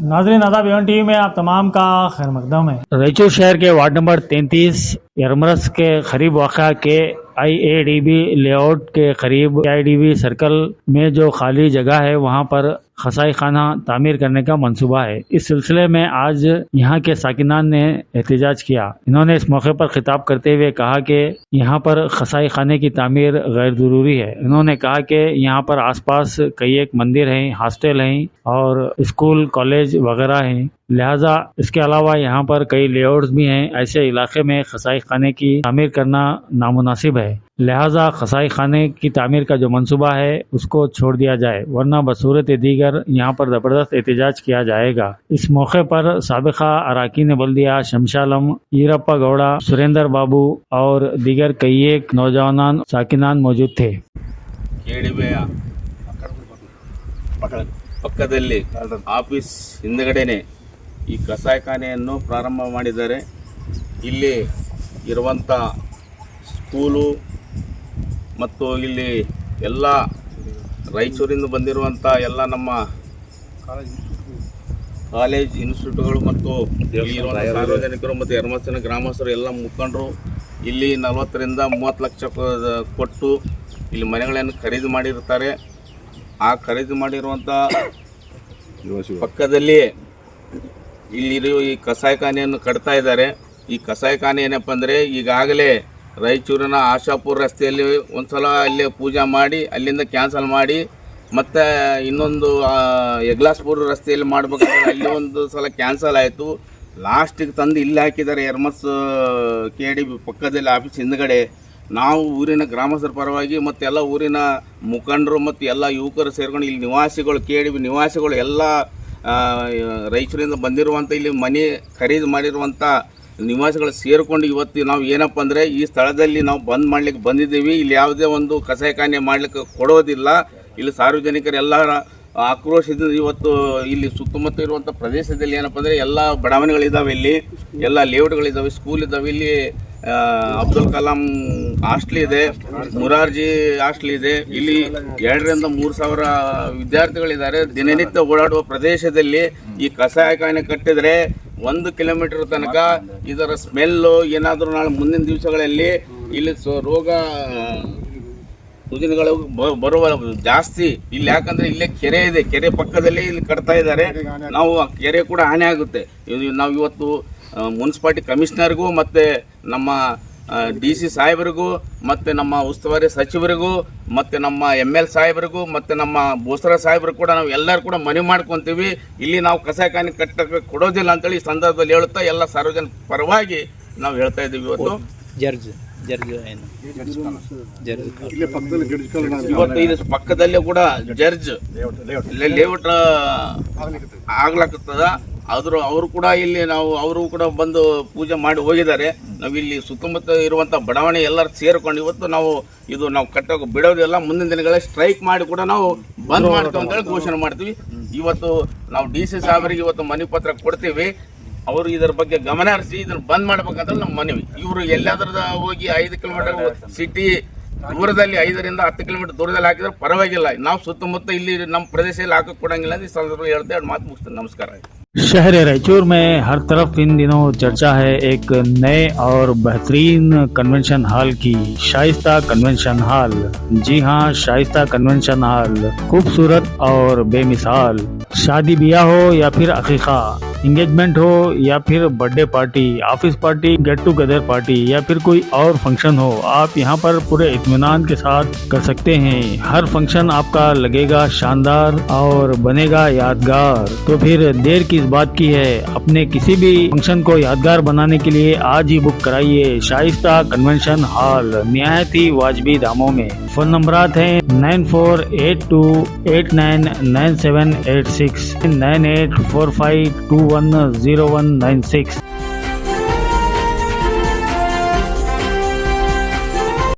नाजरीन आदाब, Avon TV में आप तमाम का खैर मकदम है। रायचूर शहर के वार्ड नंबर 33 यरमरस के करीब वाक़ा के IADB लेआउट के करीब IADB सर्कल में जो खाली जगह है वहां पर खसाई खाना तामीर करने का मंसूबा है। इस सिलसिले में आज यहाँ के साकिनान ने एहतजाज किया। इन्होंने इस मौके पर खिताब करते हुए कहा कि यहाँ पर खसाई खाने की तामीर गैर ज़रूरी है। इन्होंने कहा कि यहाँ पर आसपास कई एक मंदिर हैं, हॉस्टल हैं और स्कूल कॉलेज वगैरह हैं, लिहाजा इसके अलावा यहाँ पर कई लेआउट्स भी हैं। ऐसे इलाके में खसाई खाने की तामीर करना नामुनासिब है, लिहाजा खसाई खाने की तामीर का जो मंसूबा है उसको छोड़ दिया जाए, वरना बसूरत दीगर यहाँ पर ज़बरदस्त एहतजाज किया जाएगा। इस मौके पर साबिका अराकीन बल्दिया शमशालम, ईरप्पा गौड़ा, सुरेंद्र बाबू और दीगर कई एक नौजवान साकिनान मौजूद थे। ಪಕ್ಕದಲ್ಲಿ ಆಫೀಸ್ ಹಿಂದಗಡೆನೆ ಈ ಕಸಾಯಿಖಾನೆಯನ್ನು ಪ್ರಾರಂಭ ಮಾಡಿದ್ದಾರೆ. ಇಲ್ಲಿ ಇರುವಂಥ ಸ್ಕೂಲು ಮತ್ತು ಇಲ್ಲಿ ಎಲ್ಲ ರಾಯಚೂರಿಂದ ಬಂದಿರುವಂಥ ಎಲ್ಲ ನಮ್ಮ ಕಾಲೇಜ್ ಇನ್ಸ್ಟಿಟ್ಯೂಟ್ಗಳು ಮತ್ತು ಇಲ್ಲಿರುವಂಥ ಸಾರ್ವಜನಿಕರು ಮತ್ತು ಯರಮರಸ್ಸಿನ ಗ್ರಾಮಸ್ಥರು ಎಲ್ಲ ಮುಖಂಡರು ಇಲ್ಲಿ 40 ರಿಂದ 30 ಲಕ್ಷ ಕೊಟ್ಟು ಇಲ್ಲಿ ಮನೆಗಳನ್ನು ಖರೀದಿ ಮಾಡಿರ್ತಾರೆ. ಆ ಖರೀದಿ ಮಾಡಿರುವಂಥ ಪಕ್ಕದಲ್ಲಿ ಇಲ್ಲಿರುವ ಈ ಕಸಾಯಿಖಾನೆಯನ್ನು ಕಟ್ತಾ ಇದ್ದಾರೆ. ಈ ಕಸಾಯಿಖಾನೆ ಏನಪ್ಪ ಅಂದರೆ ಈಗಾಗಲೇ ರಾಯಚೂರಿನ ಆಶಾಪುರ ರಸ್ತೆಯಲ್ಲಿ ಒಂದು ಸಲ ಅಲ್ಲೇ ಪೂಜೆ ಮಾಡಿ ಅಲ್ಲಿಂದ ಕ್ಯಾನ್ಸಲ್ ಮಾಡಿ, ಮತ್ತು ಇನ್ನೊಂದು ಯಗ್ಲಾಸ್ಪುರ ರಸ್ತೆಯಲ್ಲಿ ಮಾಡಬೇಕಾದ್ರೆ ಅಲ್ಲಿ ಒಂದು ಸಲ ಕ್ಯಾನ್ಸಲ್ ಆಯಿತು. ಲಾಸ್ಟಿಗೆ ತಂದು ಇಲ್ಲಿ ಹಾಕಿದ್ದಾರೆ ಯರಮರಸ್ KADB ಪಕ್ಕದಲ್ಲಿ ಆಫೀಸ್ ಹಿಂದ್ಗಡೆ. ನಾವು ಊರಿನ ಗ್ರಾಮಸ್ಥರ ಪರವಾಗಿ ಮತ್ತು ಎಲ್ಲ ಊರಿನ ಮುಖಂಡರು ಮತ್ತು ಎಲ್ಲ ಯುವಕರು ಸೇರ್ಕೊಂಡು ಇಲ್ಲಿ ನಿವಾಸಿಗಳು KADB ನಿವಾಸಿಗಳು ಎಲ್ಲ ರಾಯಚೂರಿಂದ ಬಂದಿರುವಂಥ ಇಲ್ಲಿ ಮನೆ ಖರೀದಿ ಮಾಡಿರುವಂಥ ನಿವಾಸಿಗಳು ಸೇರಿಕೊಂಡು ಇವತ್ತು ನಾವು ಏನಪ್ಪ ಅಂದರೆ ಈ ಸ್ಥಳದಲ್ಲಿ ನಾವು ಬಂದ್ ಮಾಡಲಿಕ್ಕೆ ಬಂದಿದ್ದೀವಿ. ಇಲ್ಲಿ ಯಾವುದೇ ಒಂದು ಕಸಾಯಿಖಾನೆ ಮಾಡಲಿಕ್ಕೆ ಕೊಡೋದಿಲ್ಲ. ಇಲ್ಲಿ ಸಾರ್ವಜನಿಕರೆಲ್ಲರ ಆಕ್ರೋಶದಿಂದ ಇವತ್ತು ಇಲ್ಲಿ ಸುತ್ತಮುತ್ತ ಇರುವಂಥ ಪ್ರದೇಶದಲ್ಲಿ ಏನಪ್ಪ ಅಂದರೆ ಎಲ್ಲ ಬಡಾವಣೆಗಳಿದ್ದಾವೆ, ಇಲ್ಲಿ ಎಲ್ಲ ಲೇಔಟ್ಗಳಿದ್ದಾವೆ, ಸ್ಕೂಲ್ ಇದ್ದಾವೆ. ಇಲ್ಲಿ ಅಬ್ದುಲ್ ಕಲಾಂ ಹಾಸ್ಟೆಲ್ ಇದೆ, ಮುರಾರ್ಜಿ ಹಾಸ್ಟೆಲ್ ಇದೆ. ಇಲ್ಲಿ 2 ರಿಂದ 3 ಸಾವಿರ ವಿದ್ಯಾರ್ಥಿಗಳಿದ್ದಾರೆ. ದಿನನಿತ್ಯ ಓಡಾಡುವ ಪ್ರದೇಶದಲ್ಲಿ ಈ ಕಸಾಯಿಖಾನೆ ಕಟ್ಟಿದರೆ 1 ಕಿಲೋಮೀಟರ್ ತನಕ ಇದರ ಸ್ಮೆಲ್ಲು ಏನಾದರೂ ನಾಳೆ ಮುಂದಿನ ದಿವಸಗಳಲ್ಲಿ ಇಲ್ಲಿ ರೋಗ ರುಜಿನಗಳು ಬರುವ ಜಾಸ್ತಿ. ಇಲ್ಲಿ ಯಾಕಂದರೆ ಇಲ್ಲೇ ಕೆರೆ ಇದೆ, ಕೆರೆ ಪಕ್ಕದಲ್ಲಿ ಇಲ್ಲಿ ಕಟ್ತಾ ಇದ್ದಾರೆ. ನಾವು ಆ ಕೆರೆ ಕೂಡ ಹಾನಿ ಆಗುತ್ತೆ. ನಾವು ಇವತ್ತು ಮುನ್ಸಿಪಾಲ್ಟಿ ಕಮಿಷನರ್ಗೂ ಮತ್ತು ನಮ್ಮ DC ಸಾಹೇಬರಿಗೂ ಮತ್ತು ನಮ್ಮ ಉಸ್ತುವಾರಿ ಸಚಿವರಿಗೂ ಮತ್ತು ನಮ್ಮ ML ಸಾಹೇಬರಿಗೂ ಮತ್ತು ನಮ್ಮ ಬೋಸರ ಸಾಹೇಬರಿಗೂ ಕೂಡ ನಾವು ಎಲ್ಲರೂ ಕೂಡ ಮನವಿ ಮಾಡ್ಕೊತೀವಿ. ಇಲ್ಲಿ ನಾವು ಕಸಾಯಿಖಾನೆ ಕಟ್ಟಕ್ಕೆ ಕೊಡೋದಿಲ್ಲ ಅಂತೇಳಿ ಈ ಸಂದರ್ಭದಲ್ಲಿ ಹೇಳುತ್ತಾ ಎಲ್ಲ ಸಾರ್ವಜನಿಕ ಪರವಾಗಿ ನಾವು ಹೇಳ್ತಾ ಇದ್ದೀವಿ. ಇವತ್ತು ಇವತ್ತು ಇದು ಪಕ್ಕದಲ್ಲೇ ಕೂಡ ಜರ್ಜ್ ಲೇಔಟ್ ಆಗ್ಲಾಕತ್ತದ. ಅವರು ಕೂಡ ಇಲ್ಲಿ ಅವರು ಕೂಡ ಬಂದು ಪೂಜೆ ಮಾಡಿ ಹೋಗಿದ್ದಾರೆ. ನಾವು ಇಲ್ಲಿ ಸುತ್ತಮುತ್ತ ಇರುವಂಥ ಬಡಾವಣೆ ಎಲ್ಲರೂ ಸೇರಿಕೊಂಡು ಇವತ್ತು ನಾವು ಕಟ್ಟೋಕೆ ಬಿಡೋದಿಲ್ಲ. ಮುಂದಿನ ದಿನಗಳಲ್ಲಿ ಸ್ಟ್ರೈಕ್ ಮಾಡಿ ಕೂಡ ನಾವು ಬಂದ್ ಮಾಡ್ತೀವಿ ಅಂತೇಳಿ ಘೋಷಣೆ ಮಾಡ್ತೀವಿ. ಇವತ್ತು ನಾವು DC ಸಾಹೇಬರಿಗೆ ಇವತ್ತು ಮನವಿ ಪತ್ರ ಕೊಡ್ತೀವಿ. ಅವರು ಇದರ ಬಗ್ಗೆ ಗಮನ ಹರಿಸಿ ಇದನ್ನು ಬಂದ್ ಮಾಡ್ಬೇಕಂತ ನಮ್ಮ ಮನವಿ. ಇವರು ಎಲ್ಲಾದ್ರದ ಹೋಗಿ 5 ಕಿಲೋಮೀಟರ್ ಸಿಟಿ ದೂರದಲ್ಲಿ 5 ರಿಂದ 10 ಕಿಲೋಮೀಟರ್ ದೂರದಲ್ಲಿ ಹಾಕಿದ್ರೆ ಪರವಾಗಿಲ್ಲ. ನಾವು ಸುತ್ತಮುತ್ತ ಇಲ್ಲಿ ನಮ್ಮ ಪ್ರದೇಶದಲ್ಲಿ ಹಾಕಕ್ಕೆ ಕೊಡಂಗಿಲ್ಲ ಅಂತ ಈ ಸಂದರ್ಭದಲ್ಲಿ ಹೇಳ್ತಾ ಎರಡು ಮಾತು ಮುಗಿಸ್ತೇನೆ. ನಮಸ್ಕಾರ. शहर रायचूर में हर तरफ इन दिनों चर्चा है एक नए और बेहतरीन कन्वेंशन हॉल की, शाइस्ता कन्वेंशन हॉल। जी हाँ, शाइस्ता कन्वेंशन हॉल खूबसूरत और बेमिसाल। शादी ब्याह हो या फिर अकीका, एंगेजमेंट हो या फिर birthday party, office party, get together party या फिर कोई और फंक्शन हो, आप यहाँ पर पूरे इत्मीनान के साथ कर सकते हैं। हर फंक्शन आपका लगेगा शानदार और बनेगा यादगार। तो फिर देर किस बात की है, अपने किसी भी फंक्शन को यादगार बनाने के लिए आज ही बुक कराइए शाइस्ता कन्वेंशन हॉल, निहायत ही वाजबी दामों में। फोन नंबरात हैं 9482899786, 9845210196।